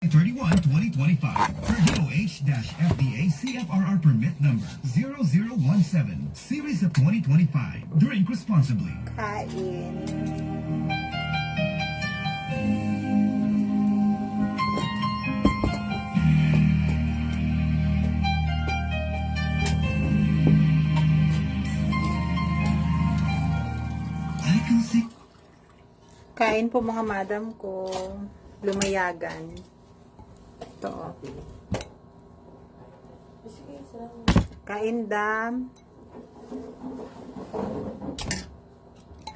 31-2025 per DOH-FDA CFRR permit number 0017 series of 2025. Drink responsibly. Kain. I can see. Kain po mga madam ko. Lumayagan. Ito. Kain dam.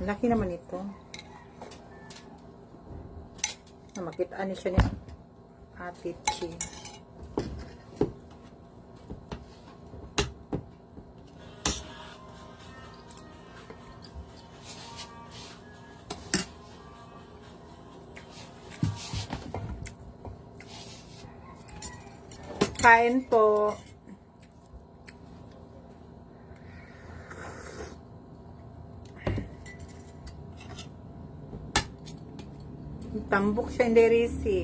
Laki naman ito. Makitaan niya siya ni Ate Chi. Kain po. Tambok siya, hindi risi.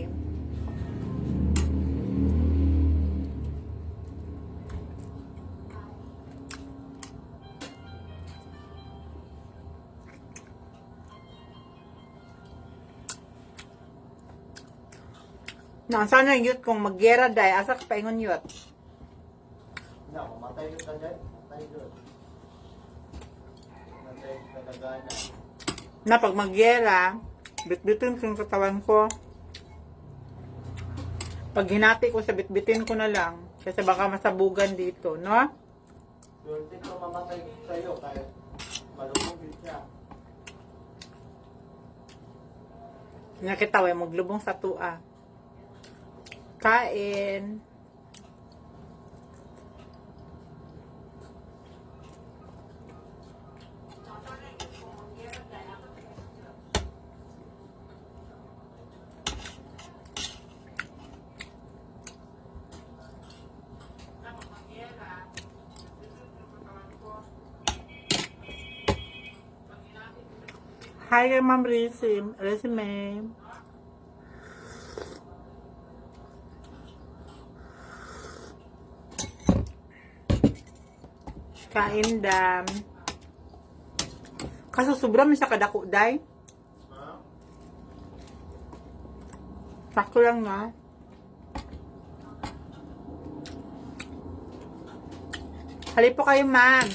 Sana yung youth kong mag-gera day, asak pa ingon youth. Na, mamatay yung tagay. Matay doon. Matay yung tagagana. Na pag mag-gera, bitbitin ko yung katawan ko. Pag hinati ko sa bitbitin ko na lang. Kasi baka masabugan dito, no? Swerte ko mamatay sa'yo kahit malumugin siya. Nakita we, maglubong sa tua. Kain. Hi, Ma'am Resume. Kain dam. Kaso sobra man siya kadako, day. Sakto lang na. Hali po kayo, ma'am.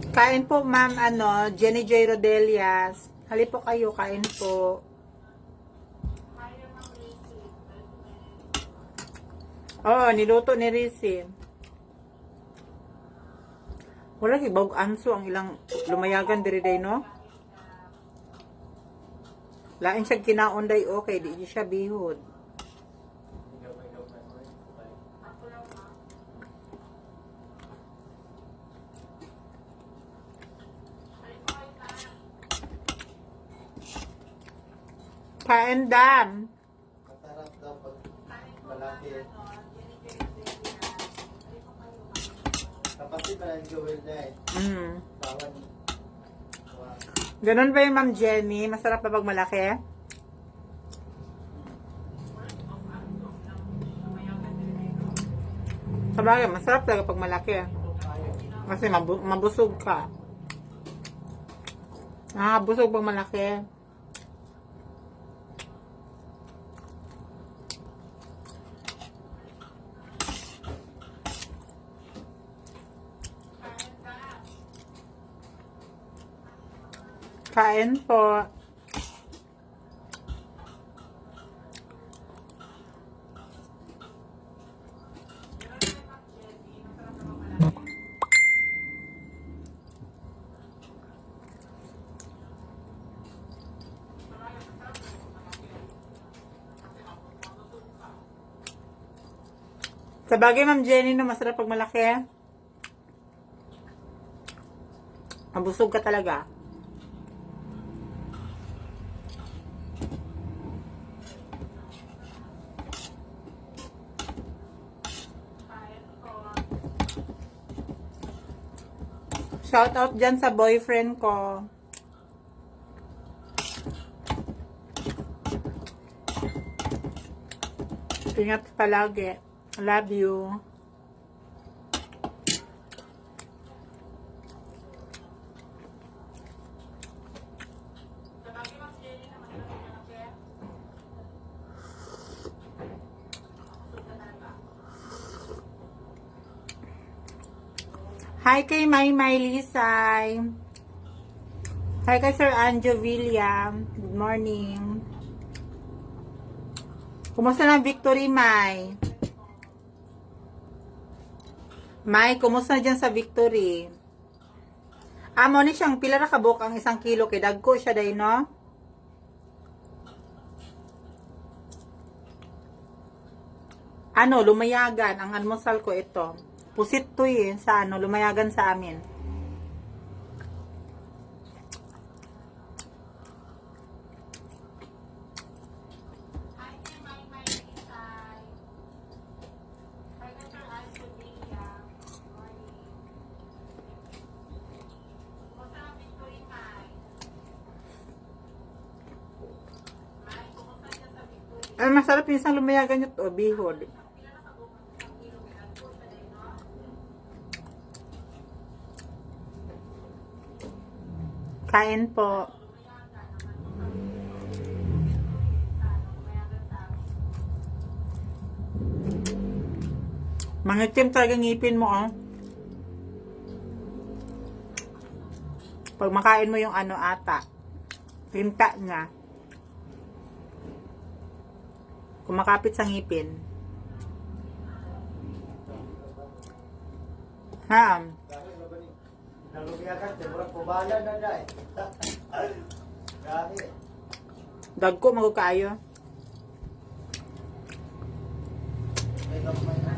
Kain po, ma'am, Jenny J. Rodelias. Hali po kayo, kain po. Oh, niluto ni Rizzy. Wala kibawag anso ang ilang lumayagan diri day, no? Lain siya kinaon day, okay, di siya bihod. Kain dam. Masarap daw pag malaki. Kapatid na yung Joel na eh. Bawan. Ganun ba yung Ma'am Jenny? Masarap pa pag malaki? Sabagay, masarap talaga pag malaki. Kasi mabusog ka. Busog pag malaki. Kain po. Sa bagay, Ma'am Jenny, no, masarap pag malaki. Mabusog ka talaga. Shout out dyan sa boyfriend ko. Ingat palagi. Love you. Hi kay Maymay Lisay. Hi kay Sir Anjo William. Good morning. Kumusta na Victory, May? May, kumusta na dyan sa Victory? Amo ni siyang pila ra kabuk ang 1 kilo kay dagko siya day, no? Ano, lumayagan. Ang almusal ko ito. Pusit to sa ano, lumayagan sa amin. Ay, masarap minsan lumayagan nyo to, bihod. Kain po. Mangitim talaga ngipin mo, oh. Pag makain mo yung ano ata, tinta niya. Kumakapit sa ngipin. Ha? Nalumiyakan, murag pubalan na dahil. Gahi. Dagko magkaayo. May gamay na.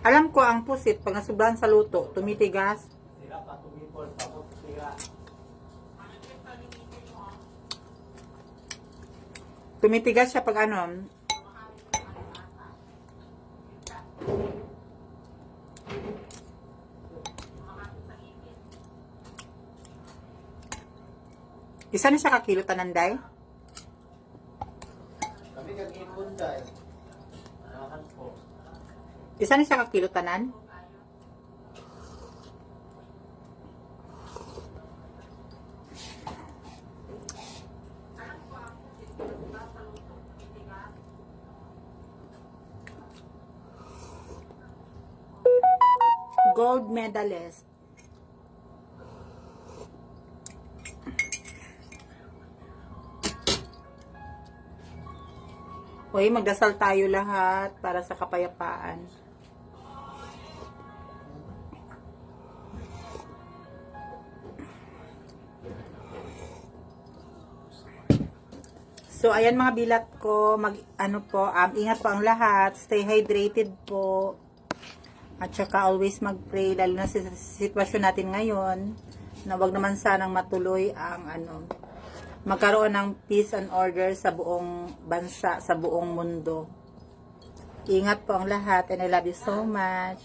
Alam ko ang pusit pag nasubrahan sa luto, tumitigas. Sila pa tumipol, tapos sila. Tumitigas siya pag ano. Isa na siya kakilo tananday? Kami kag-ipon dahil. Anakan po. Isa na siya kakilo tanan? Gold medalist. Hoy, magdasal tayo lahat para sa kapayapaan. So, ayan mga bilat ko, ingat po ang lahat, stay hydrated po. At saka always mag-pray, lalo na sa sitwasyon natin ngayon, na wag naman sanang matuloy ang magkaroon ng peace and order sa buong bansa, sa buong mundo. Ingat po ang lahat and I love you so much.